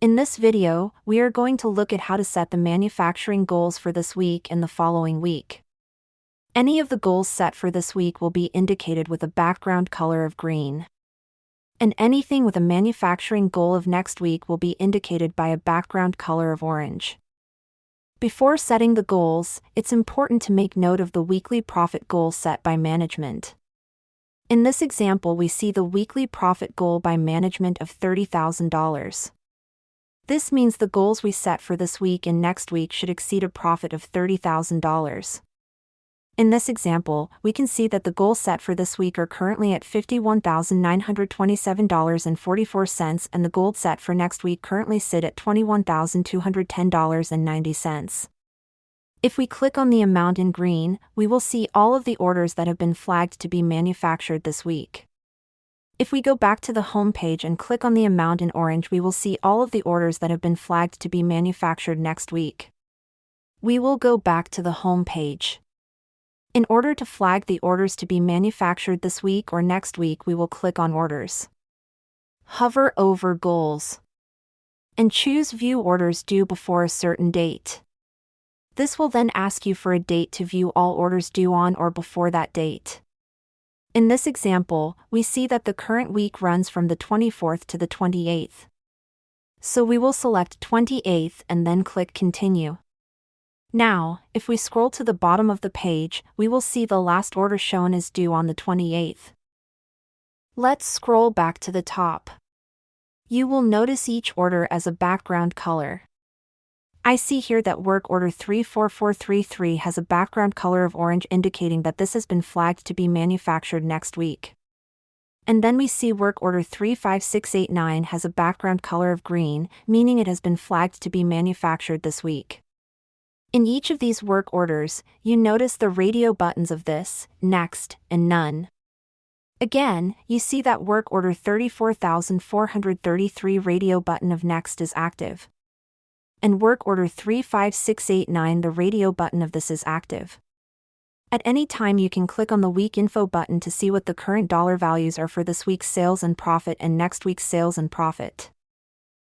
In this video, we are going to look at how to set the manufacturing goals for this week and the following week. Any of the goals set for this week will be indicated with a background color of green. And anything with a manufacturing goal of next week will be indicated by a background color of orange. Before setting the goals, it's important to make note of the weekly profit goal set by management. In this example, we see the weekly profit goal by management of $30,000. This means the goals we set for this week and next week should exceed a profit of $30,000. In this example, we can see that the goals set for this week are currently at $51,927.44 and the goals set for next week currently sit at $21,210.90. If we click on the amount in green, we will see all of the orders that have been flagged to be manufactured this week. If we go back to the home page and click on the amount in orange, we will see all of the orders that have been flagged to be manufactured next week. We will go back to the home page. In order to flag the orders to be manufactured this week or next week, we will click on Orders. Hover over Goals. And choose View Orders due before a certain date. This will then ask you for a date to view all orders due on or before that date. In this example, we see that the current week runs from the 24th to the 28th. So we will select 28th and then click Continue. Now, if we scroll to the bottom of the page, we will see the last order shown is due on the 28th. Let's scroll back to the top. You will notice each order as a background color. I see here that work order 34433 has a background color of orange, indicating that this has been flagged to be manufactured next week. And then we see work order 35689 has a background color of green, meaning it has been flagged to be manufactured this week. In each of these work orders, you notice the radio buttons of This, Next, and None. Again, you see that work order 34433 radio button of Next is active. And work order 35689, the radio button of This is active. At any time you can click on the Week Info button to see what the current dollar values are for this week's sales and profit and next week's sales and profit.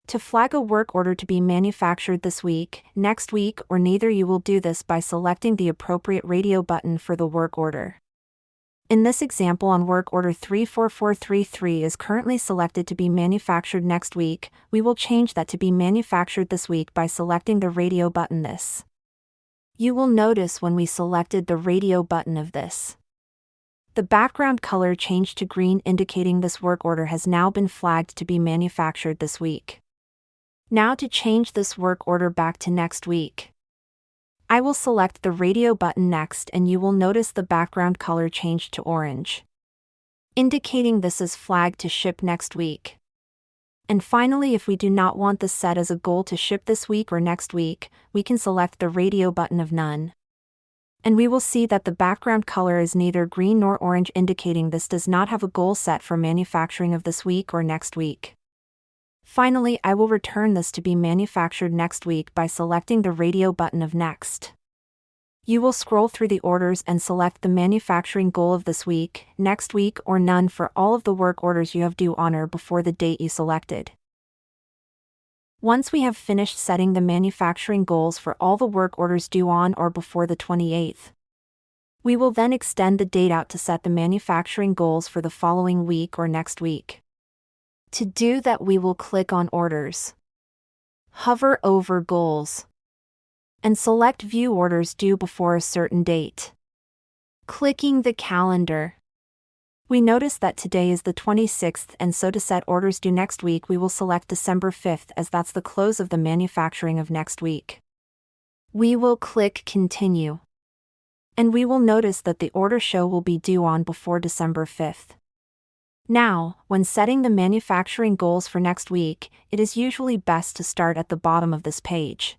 To flag a work order to be manufactured this week, next week, or neither, you will do this by selecting the appropriate radio button for the work order. In this example, on work order 34433 is currently selected to be manufactured next week, we will change that to be manufactured this week by selecting the radio button This. You will notice when we selected the radio button of This, the background color changed to green, indicating this work order has now been flagged to be manufactured this week. Now to change this work order back to next week, I will select the radio button Next and you will notice the background color changed to orange, indicating this is flagged to ship next week. And finally, if we do not want this set as a goal to ship this week or next week, we can select the radio button of None. And we will see that the background color is neither green nor orange, indicating this does not have a goal set for manufacturing of this week or next week. Finally, I will return this to be manufactured next week by selecting the radio button of Next. You will scroll through the orders and select the manufacturing goal of this week, next week, or none for all of the work orders you have due on or before the date you selected. Once we have finished setting the manufacturing goals for all the work orders due on or before the 28th, we will then extend the date out to set the manufacturing goals for the following week or next week. To do that, we will click on Orders, hover over Goals, and select View Orders due before a certain date. Clicking the calendar, we notice that today is the 26th, and so to set orders due next week, we will select December 5th, as that's the close of the manufacturing of next week. We will click Continue, and we will notice that the order show will be due on before December 5th. Now, when setting the manufacturing goals for next week, it is usually best to start at the bottom of this page.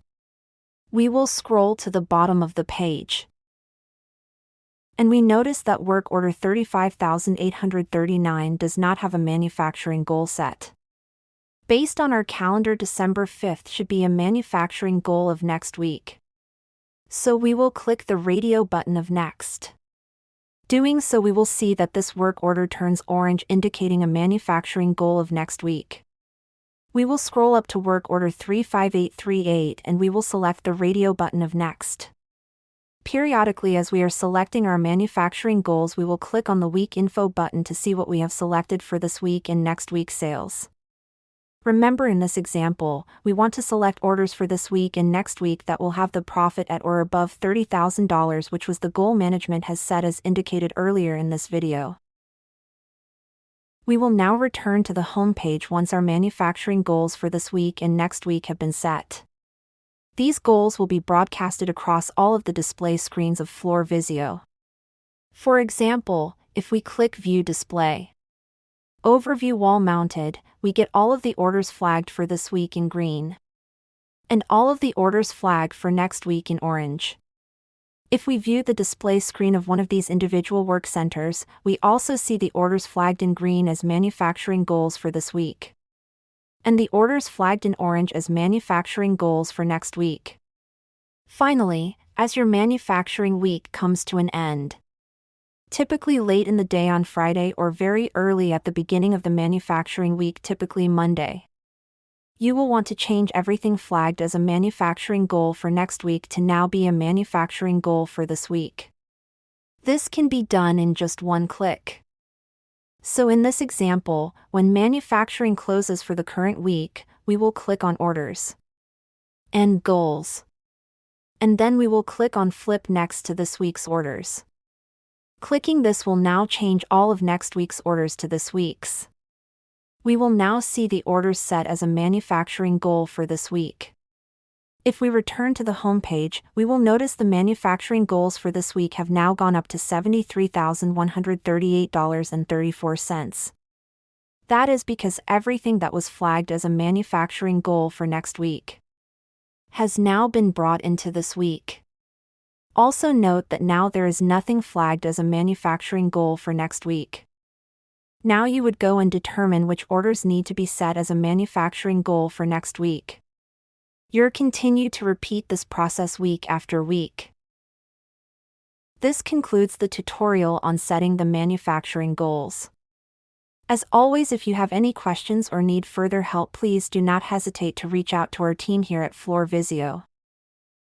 We will scroll to the bottom of the page, and we notice that work order 35,839 does not have a manufacturing goal set. Based on our calendar, December 5th should be a manufacturing goal of next week. So we will click the radio button of Next. Doing so, we will see that this work order turns orange, indicating a manufacturing goal of next week. We will scroll up to work order 35838 and we will select the radio button of Next. Periodically, as we are selecting our manufacturing goals, we will click on the Week Info button to see what we have selected for this week and next week's sales. Remember, in this example, we want to select orders for this week and next week that will have the profit at or above $30,000, which was the goal management has set as indicated earlier in this video. We will now return to the home page once our manufacturing goals for this week and next week have been set. These goals will be broadcasted across all of the display screens of FloorVisio. For example, if we click View Display, Overview Wall Mounted, we get all of the orders flagged for this week in green, and all of the orders flagged for next week in orange. If we view the display screen of one of these individual work centers, we also see the orders flagged in green as manufacturing goals for this week, and the orders flagged in orange as manufacturing goals for next week. Finally, as your manufacturing week comes to an end, typically late in the day on Friday or very early at the beginning of the manufacturing week, typically Monday, you will want to change everything flagged as a manufacturing goal for next week to now be a manufacturing goal for this week. This can be done in just one click. So in this example, when manufacturing closes for the current week, we will click on Orders and Goals, and then we will click on Flip next to this week's orders. Clicking this will now change all of next week's orders to this week's. We will now see the orders set as a manufacturing goal for this week. If we return to the home page, we will notice the manufacturing goals for this week have now gone up to $73,138.34. That is because everything that was flagged as a manufacturing goal for next week has now been brought into this week. Also note that now there is nothing flagged as a manufacturing goal for next week. Now you would go and determine which orders need to be set as a manufacturing goal for next week. You'll continue to repeat this process week after week. This concludes the tutorial on setting the manufacturing goals. As always, if you have any questions or need further help, please do not hesitate to reach out to our team here at FloorVisio.